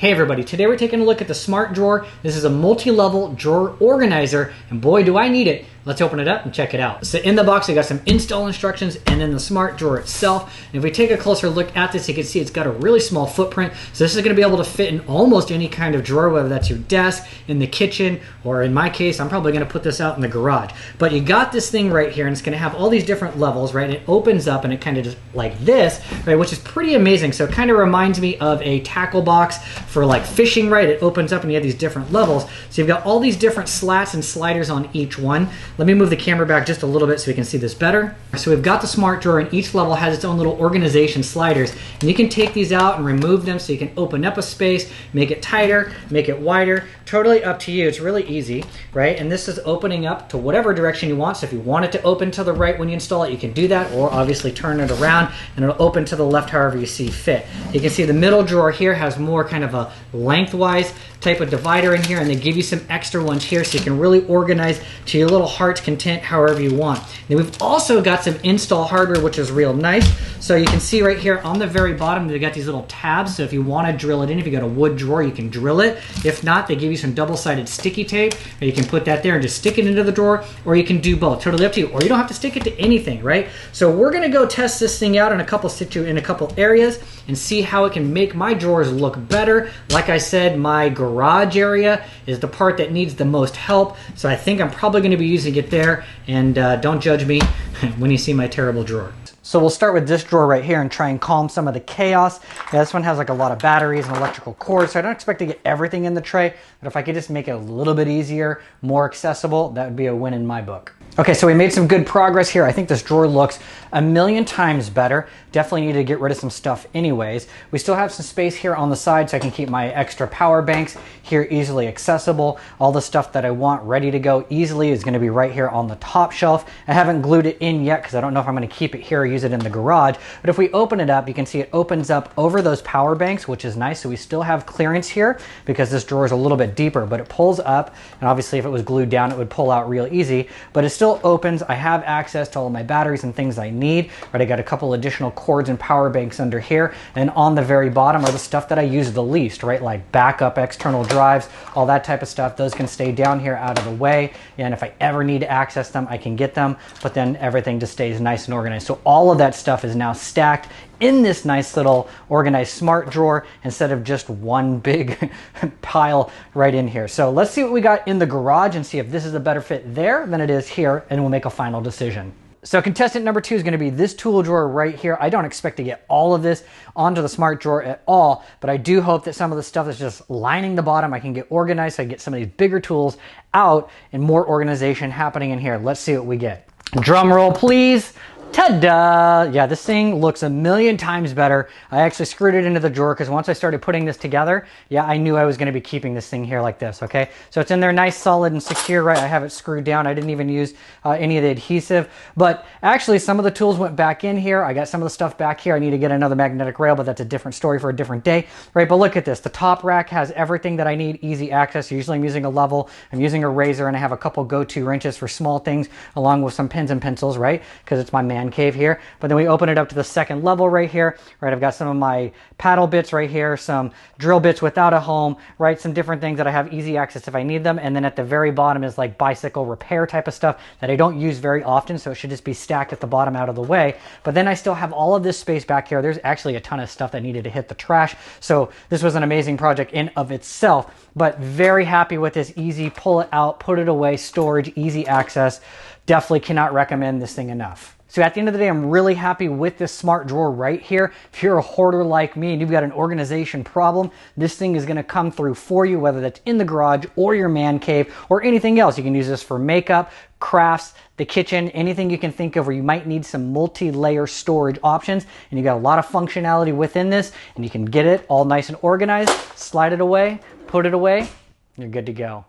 Hey everybody, today we're taking a look at the Smart Drawer. This is a multi-level drawer organizer, and boy do I need it. Let's open it up and check it out. So in the box we got some install instructions and then the Smart Drawer itself. And if we take a closer look at this, you can see it's got a really small footprint. So this is going to be able to fit in almost any kind of drawer, whether that's your desk, in the kitchen, or in my case, I'm probably going to put this out in the garage. But you got this thing right here, and it's going to have all these different levels, right? It opens up and it kind of just like this, right? Which is pretty amazing. So it kind of reminds me of a tackle box for like fishing, right? It opens up and you have these different levels. So you've got all these different slats and sliders on each one. Let me move the camera back just a little bit so we can see this better. So we've got the Smart Drawer, and each level has its own little organization sliders. And you can take these out and remove them so you can open up a space, make it tighter, make it wider. Totally up to you. It's really easy, right? And this is opening up to whatever direction you want. So if you want it to open to the right when you install it, you can do that, or obviously turn it around and it'll open to the left however you see fit. You can see the middle drawer here has more kind of a lengthwise type of divider in here, and they give you some extra ones here so you can really organize to your little heart's content however you want. Then we've also got some install hardware, which is real nice. So you can see right here on the very bottom, they've got these little tabs. So if you want to drill it in, if you got a wood drawer, you can drill it. If not, they give you some double-sided sticky tape, and you can put that there and just stick it into the drawer, or you can do both. Totally up to you. Or you don't have to stick it to anything, right? So we're going to go test this thing out in a couple areas and see how it can make my drawers look better. Like I said, my garage area is the part that needs the most help, so I think I'm probably going to be using it there, and don't judge me when you see my terrible drawer. So we'll start with this drawer right here and try and calm some of the chaos. Yeah, this one has like a lot of batteries and electrical cords, so I don't expect to get everything in the tray, but if I could just make it a little bit easier, more accessible, that would be a win in my book. Okay, so we made some good progress here. I think this drawer looks a million times better. Definitely need to get rid of some stuff anyways. We still have some space here on the side so I can keep my extra power banks here easily accessible. All the stuff that I want ready to go easily is going to be right here on the top shelf. I haven't glued it in yet because I don't know if I'm going to keep it here or use it in the garage. But if we open it up, you can see it opens up over those power banks, which is nice. So we still have clearance here because this drawer is a little bit deeper, but it pulls up. And obviously if it was glued down, it would pull out real easy, but it still opens. I have access to all of my batteries and things I need. Right, I got a couple additional cords and power banks under here, and on the very bottom are the stuff that I use the least, right? Like backup external drives, all that type of stuff. Those can stay down here out of the way, and if I ever need to access them, I can get them, but then everything just stays nice and organized. So all of that stuff is now stacked in this nice little organized Smart Drawer instead of just one big pile right in here. So let's see what we got in the garage and see if this is a better fit there than it is here, and we'll make a final decision. So contestant number 2 is going to be this tool drawer right here. I don't expect to get all of this onto the Smart Drawer at all, but I do hope that some of the stuff that's just lining the bottom, I can get organized so I can get some of these bigger tools out and more organization happening in here. Let's see what we get. Drum roll, please. Ta-da! Yeah, this thing looks a million times better. I actually screwed it into the drawer because once I started putting this together, yeah, I knew I was going to be keeping this thing here like this, okay? So it's in there nice, solid, and secure, right? I have it screwed down. I didn't even use any of the adhesive, but actually some of the tools went back in here. I got some of the stuff back here. I need to get another magnetic rail, but that's a different story for a different day, right? But look at this. The top rack has everything that I need, easy access. Usually I'm using a level, I'm using a razor, and I have a couple go-to wrenches for small things along with some pens and pencils, right? Because it's my man cave here. But then we open it up to the second level right here, right? I've got some of my paddle bits right here, some drill bits without a home, right? Some different things that I have easy access if I need them. And then at the very bottom is like bicycle repair type of stuff that I don't use very often, so it should just be stacked at the bottom out of the way. But then I still have all of this space back here. There's actually a ton of stuff that needed to hit the trash. So this was an amazing project in of itself, but very happy with this. Easy, pull it out, put it away, storage, easy access. Definitely cannot recommend this thing enough. So at the end of the day, I'm really happy with this Smart Drawer right here. If you're a hoarder like me and you've got an organization problem, this thing is going to come through for you, whether that's in the garage or your man cave or anything else. You can use this for makeup, crafts, the kitchen, anything you can think of where you might need some multi-layer storage options. And you got a lot of functionality within this, and you can get it all nice and organized, slide it away, put it away, you're good to go.